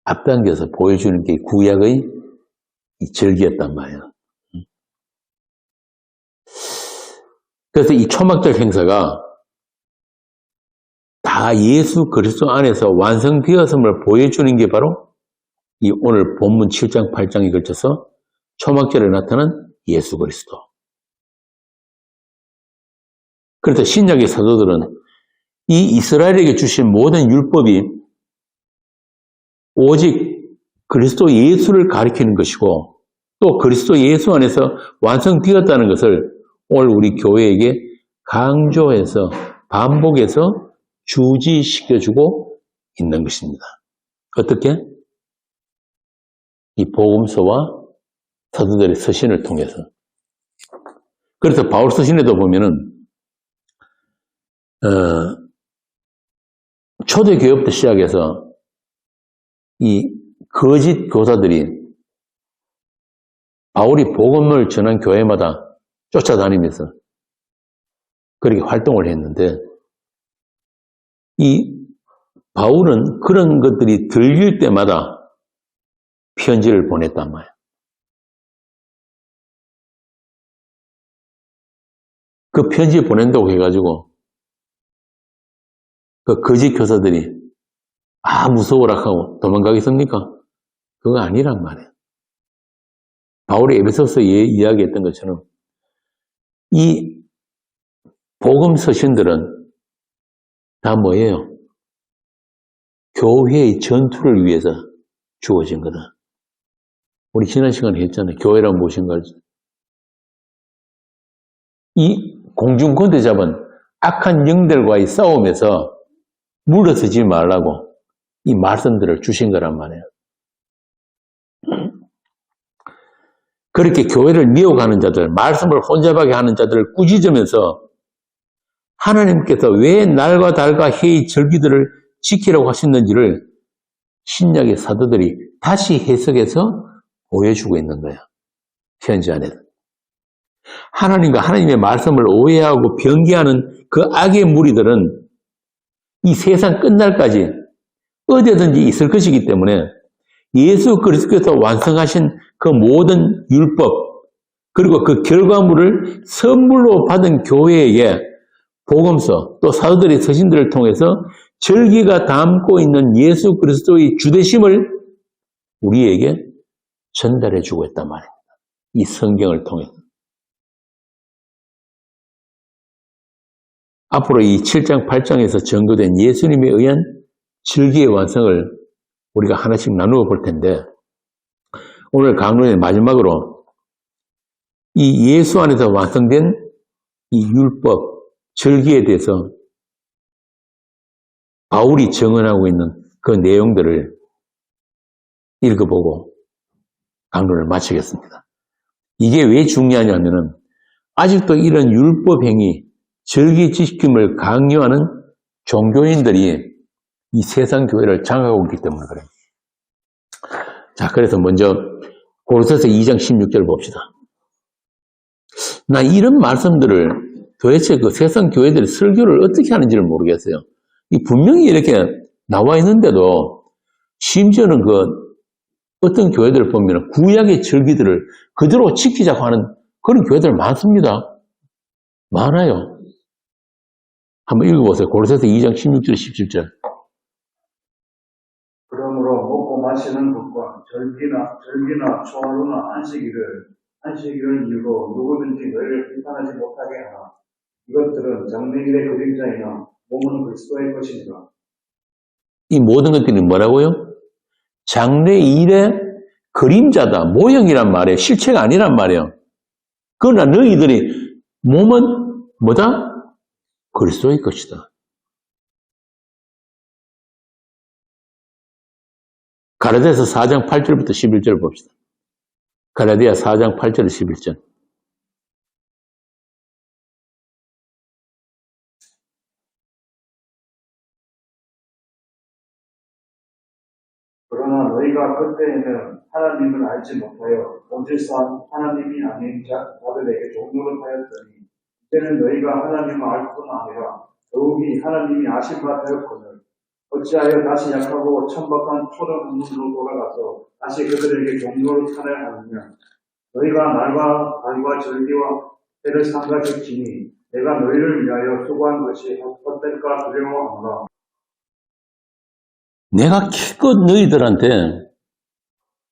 앞당겨서 보여주는 게 구약의 절기였단 말이에요. 그래서 이 초막절 행사가 다 예수 그리스도 안에서 완성되었음을 보여주는 게 바로 이 오늘 본문 7장, 8장에 걸쳐서 초막절에 나타난 예수 그리스도. 그래서 신약의 사도들은 이 이스라엘에게 주신 모든 율법이 오직 그리스도 예수를 가리키는 것이고 또 그리스도 예수 안에서 완성되었다는 것을 오늘 우리 교회에게 강조해서 반복해서 주지시켜주고 있는 것입니다. 어떻게? 이 복음서와 사도들의 서신을 통해서. 그래서 바울 서신에도 보면은 초대교회부터 시작해서 이 거짓 교사들이 바울이 복음을 전한 교회마다 쫓아다니면서 그렇게 활동을 했는데 이 바울은 그런 것들이 들릴 때마다 편지를 보냈단 말이에요. 그 편지 보낸다고 해가지고 그 거짓 교사들이 무서워라 하고 도망가겠습니까? 그거 아니란 말이에요. 바울이 에베소서에 이야기했던 것처럼 이 복음 서신들은 다 뭐예요? 교회의 전투를 위해서 주어진 거다. 우리 지난 시간에 했잖아요. 교회란 무엇인가. 이 공중권대 잡은 악한 영들과의 싸움에서 물러서지 말라고 이 말씀들을 주신 거란 말이에요. 그렇게 교회를 미워가는 자들, 말씀을 혼잡하게 하는 자들을 꾸짖으면서 하나님께서 왜 날과 달과 해의 절기들을 지키라고 하셨는지를 신약의 사도들이 다시 해석해서 보여주고 있는 거야. 현지 안에서. 하나님과 하나님의 말씀을 오해하고 변개하는 그 악의 무리들은 이 세상 끝날까지 어디든지 있을 것이기 때문에 예수 그리스도께서 완성하신 그 모든 율법 그리고 그 결과물을 선물로 받은 교회에게 복음서 또 사도들의 서신들을 통해서 절기가 담고 있는 예수 그리스도의 주되심을 우리에게 전달해 주고 있단 말입니다. 이 성경을 통해서. 앞으로 이 7장, 8장에서 전거된 예수님에 의한 절기의 완성을 우리가 하나씩 나누어 볼 텐데 오늘 강론의 마지막으로 이 예수 안에서 완성된 이 율법, 절기에 대해서 바울이 정언하고 있는 그 내용들을 읽어보고 강론을 마치겠습니다. 이게 왜 중요하냐면은 아직도 이런 율법 행위, 절기 지킴을 강요하는 종교인들이 이 세상 교회를 장악하고 있기 때문에 그래요. 자, 그래서 먼저 고린도서 2장 16절 봅시다. 나 이런 말씀들을 도대체 그 세상 교회들이 설교를 어떻게 하는지를 모르겠어요. 이 분명히 이렇게 나와 있는데도 심지어는 그 어떤 교회들을 보면 구약의 절기들을 그대로 지키자고 하는 그런 교회들 많습니다. 많아요. 한번 읽어보세요. 고린도서 2장 16절 17절. 그러므로 먹고 마시는 것과 절기나 초하루나 안식일을 이유로 누구든지 너희를 비판하지 못하게 하라. 이것들은 장래일의 그림자이나 몸은 그리스도의 것이니라. 이 모든 것들이 뭐라고요? 장래일의 그림자다. 모형이란 말이에요. 실체가 아니란 말이에요. 그러나 너희들이 몸은 뭐다? 그리스도의 것이다. 갈라디아서 4장 8절부터 11절 봅시다. 갈라디아 4장 8절 11절. 그러나 너희가 그때에는 하나님을 알지 못하여 본질상 하나님이 아닌 자들에게 종노릇 하였더니 이제는 너희가 하나님을 알 뿐 아니라 더욱이 하나님이 아신 바 되었거늘 어찌하여 다시 약하고 천박한 초등 문으로 돌아가서 다시 그들에게 종노릇 하려 하느냐. 너희가 날과 달과 절기와 해를 삼가 지키니 내가 너희를 위하여 수고한 것이 헛될까 두려워하노라. 내가 기껏 너희들한테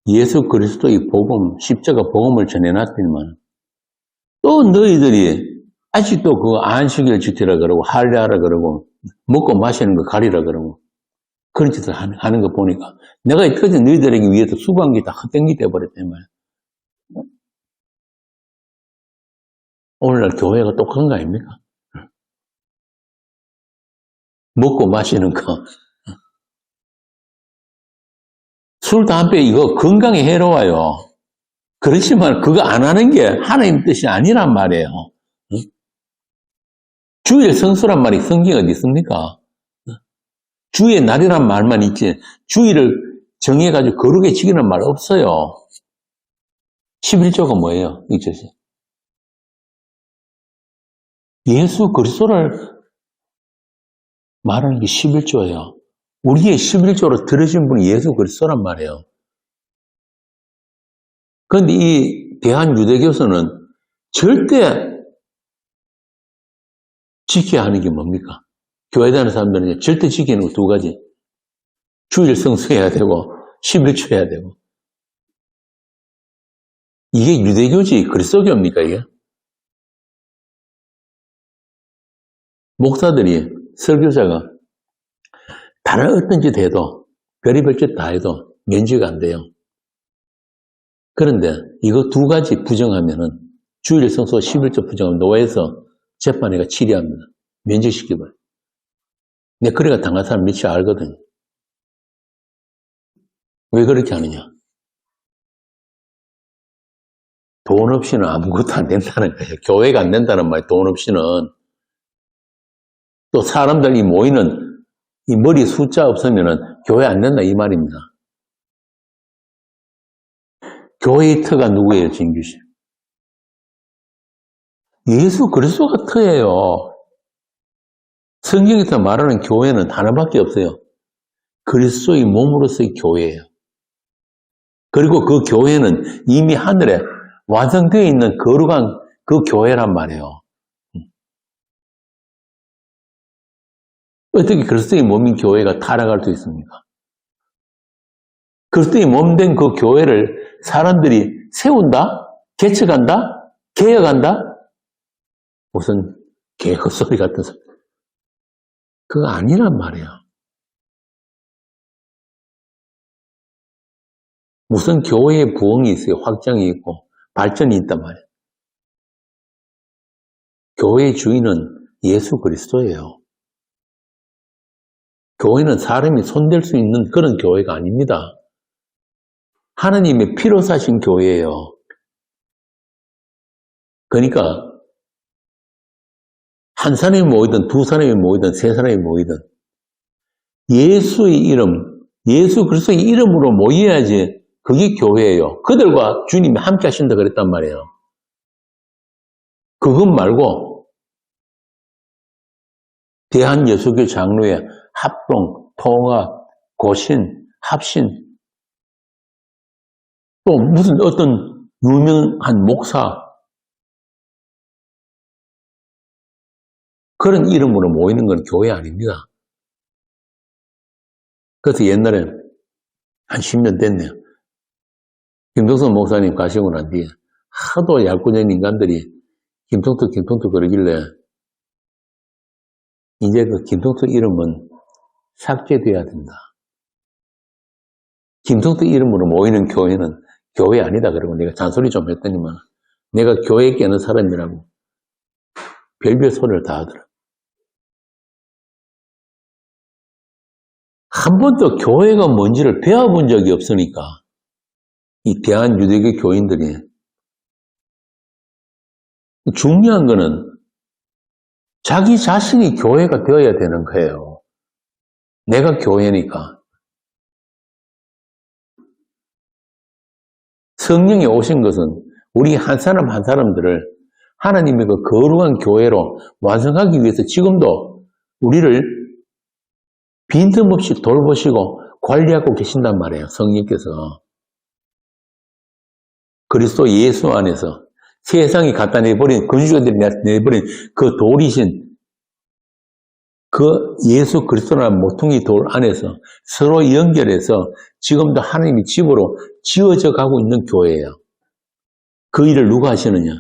예수 그리스도의 복음, 십자가 복음을 전해놨더니만 또 너희들이 아직도 그 안식일 지키라 그러고 할례하라 그러고 먹고 마시는 거 가리라 그러고 그런 짓을 하는 거 보니까 내가 이때까지 너희들에게 위해서 수고한 게 다 헛된 게 돼버렸단 말이야. 오늘날 교회가 똑같은 거 아닙니까? 먹고 마시는 거. 술, 담배 이거 건강에 해로워요. 그렇지만 그거 안 하는 게 하나님 뜻이 아니란 말이에요. 주일 성수란 말이 성경에 어디 있습니까? 주의 날이란 말만 있지 주일을 정해가지고 거룩에 지키는 말 없어요. 11조가 뭐예요? 이것이 예수 그리스도를 말하는 게 11조예요. 우리의 11조로 들으신 분이 예수 그리스도란 말이에요. 그런데 이 대한유대교서는 절대 지켜야 하는 게 뭡니까? 교회 다니는 사람들은 절대 지키는 거 두 가지. 주일 성수해야 되고 11조 해야 되고. 이게 유대교지 그리스도교입니까 이게? 목사들이 설교자가 다른 어떤 짓 해도 별의별 짓 다 해도 면제가 안 돼요. 그런데 이거 두 가지 부정하면은 주일 성소 11조 부정하면 노예에서 재판회가 치리합니다. 면제시켜버려요. 근데 그래가 당한 사람 며칠 알거든요. 왜 그렇게 하느냐? 돈 없이는 아무것도 안 된다는 거예요. 교회가 안 된다는 말이에요. 돈 없이는. 또 사람들이 모이는 이 머리 숫자 없으면은 교회 안 된다 이 말입니다. 교회의 터가 누구예요, 진규씨? 예수 그리스도가 터예요. 성경에서 말하는 교회는 하나밖에 없어요. 그리스도의 몸으로서의 교회예요. 그리고 그 교회는 이미 하늘에 완성되어 있는 거룩한 그 교회란 말이에요. 어떻게 그리스도의 몸인 교회가 타락할 수 있습니까? 그리스도의 몸된 그 교회를 사람들이 세운다? 개척한다? 개혁한다? 무슨 개헛소리 같은 소리. 그거 아니란 말이에요. 무슨 교회의 부흥이 있어요. 확장이 있고 발전이 있단 말이에요. 교회의 주인은 예수 그리스도예요. 교회는 사람이 손댈 수 있는 그런 교회가 아닙니다. 하나님의 피로 사신 교회예요. 그러니까 한 사람이 모이든 두 사람이 모이든 세 사람이 모이든 예수의 이름, 예수 그리스도의 이름으로 모여야지 그게 교회예요. 그들과 주님이 함께 하신다 그랬단 말이에요. 그것 말고 대한예수교 장로회 합동, 통합, 고신, 합신 또 무슨 어떤 유명한 목사 그런 이름으로 모이는 건 교회 아닙니다. 그래서 옛날에 한 10년 됐네요. 김동석 목사님 가시고 난 뒤에 하도 얄궂은 인간들이 김동석 그러길래 이제 그 김동석 이름은 삭제돼야 된다. 김동석 이름으로 모이는 교회는 교회 아니다. 그러고 내가 잔소리 좀 했더니만 내가 교회에 깨는 사람이라고 별별 소리를 다 하더라. 한 번도 교회가 뭔지를 배워본 적이 없으니까 이 대한유대교 교인들이 중요한 거는 자기 자신이 교회가 되어야 되는 거예요. 내가 교회니까. 성령이 오신 것은 우리 한 사람 한 사람들을 하나님의 그 거룩한 교회로 완성하기 위해서 지금도 우리를 빈틈없이 돌보시고 관리하고 계신단 말이에요. 성령께서. 그리스도 예수 안에서 세상이 갖다 내버린, 거주자들이 내버린 그 돌이신 그 예수 그리스도라는 모퉁이 돌 안에서 서로 연결해서 지금도 하나님의 집으로 지어져 가고 있는 교회예요. 그 일을 누가 하시느냐?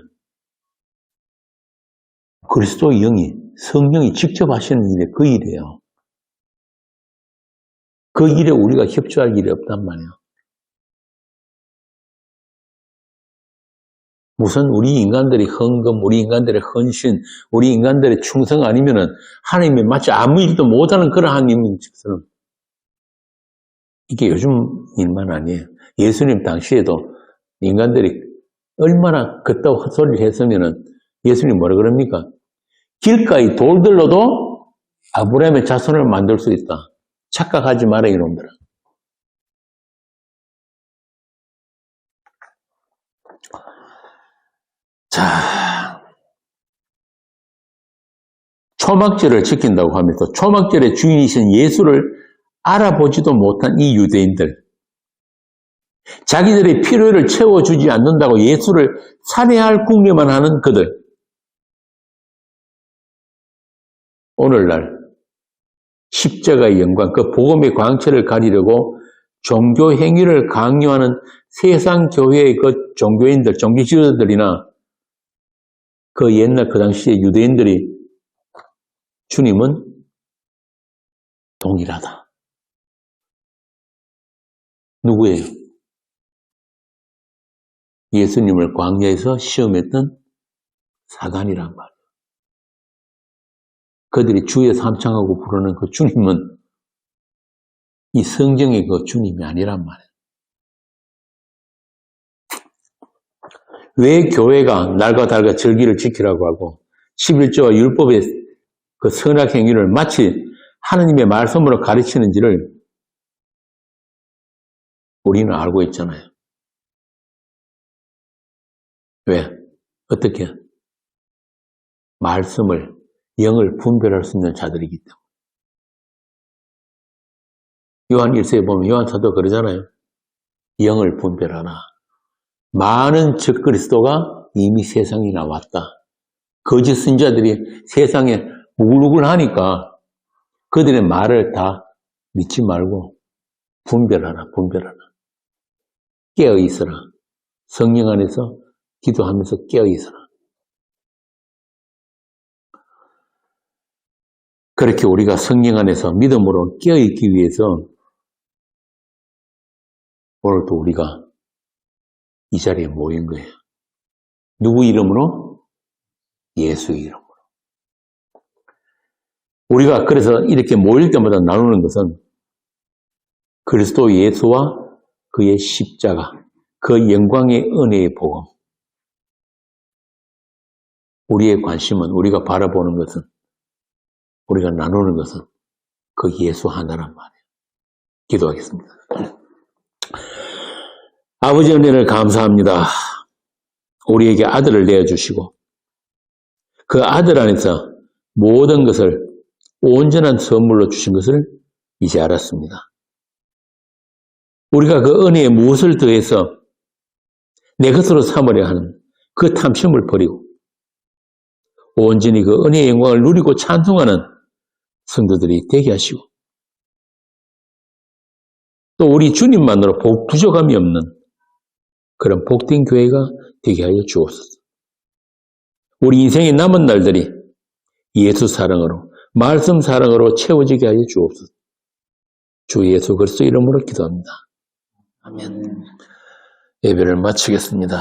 그리스도의 영이, 성령이 직접 하시는 일이 그 일이에요. 그 일에 우리가 협조할 일이 없단 말이에요. 무슨 우리 인간들의 헌금, 우리 인간들의 헌신, 우리 인간들의 충성 아니면은 하나님이 마치 아무 일도 못하는 그런 하나님처럼 이게 요즘 일만 아니에요. 예수님 당시에도 인간들이 얼마나 그따위 헛소리를 했으면은 예수님 뭐라 그럽니까? 길가의 돌들로도 아브라함의 자손을 만들 수 있다. 착각하지 마라 이놈들아. 자, 초막절을 지킨다고 하면서 초막절의 주인이신 예수를 알아보지도 못한 이 유대인들, 자기들의 필요를 채워주지 않는다고 예수를 살해할 궁리만 하는 그들, 오늘날 십자가의 영광, 그 복음의 광채를 가리려고 종교 행위를 강요하는 세상 교회의 그 종교인들, 종교 지도자들이나 그 옛날 그 당시에 유대인들이 주님은 동일하다. 누구예요? 예수님을 광야에서 시험했던 사단이란 말이에요. 그들이 주의 삼창하고 부르는 그 주님은 이 성경의 그 주님이 아니란 말이에요. 왜 교회가 날과 달과 절기를 지키라고 하고 11조와 율법의 그 선악 행위를 마치 하느님의 말씀으로 가르치는지를 우리는 알고 있잖아요. 왜? 어떻게? 말씀을, 영을 분별할 수 있는 자들이기 때문에. 요한 1서에 보면 요한 사도 그러잖아요. 영을 분별하라. 많은 적그리스도가 이미 세상에 나왔다. 거짓 선지자들이 세상에 우글우글 하니까 그들의 말을 다 믿지 말고 분별하라. 깨어 있어라. 성령 안에서 기도하면서 깨어 있어라. 그렇게 우리가 성령 안에서 믿음으로 깨어 있기 위해서 오늘도 우리가 이 자리에 모인 거예요. 누구 이름으로? 예수의 이름으로. 우리가 그래서 이렇게 모일 때마다 나누는 것은 그리스도 예수와 그의 십자가, 그 영광의 은혜의 복음. 우리의 관심은, 우리가 바라보는 것은, 우리가 나누는 것은 그 예수 하나란 말이에요. 기도하겠습니다. 아버지 은혜를 감사합니다. 우리에게 아들을 내어주시고 그 아들 안에서 모든 것을 온전한 선물로 주신 것을 이제 알았습니다. 우리가 그 은혜에 무엇을 더해서 내 것으로 삼으려 하는 그 탐심을 버리고 온전히 그 은혜의 영광을 누리고 찬송하는 성도들이 되게 하시고 또 우리 주님만으로 부족함이 없는 그런 복된 교회가 되게 하여 주옵소서. 우리 인생의 남은 날들이 예수 사랑으로, 말씀 사랑으로 채워지게 하여 주옵소서. 주 예수 그리스도 이름으로 기도합니다. 아멘. 예배를 마치겠습니다.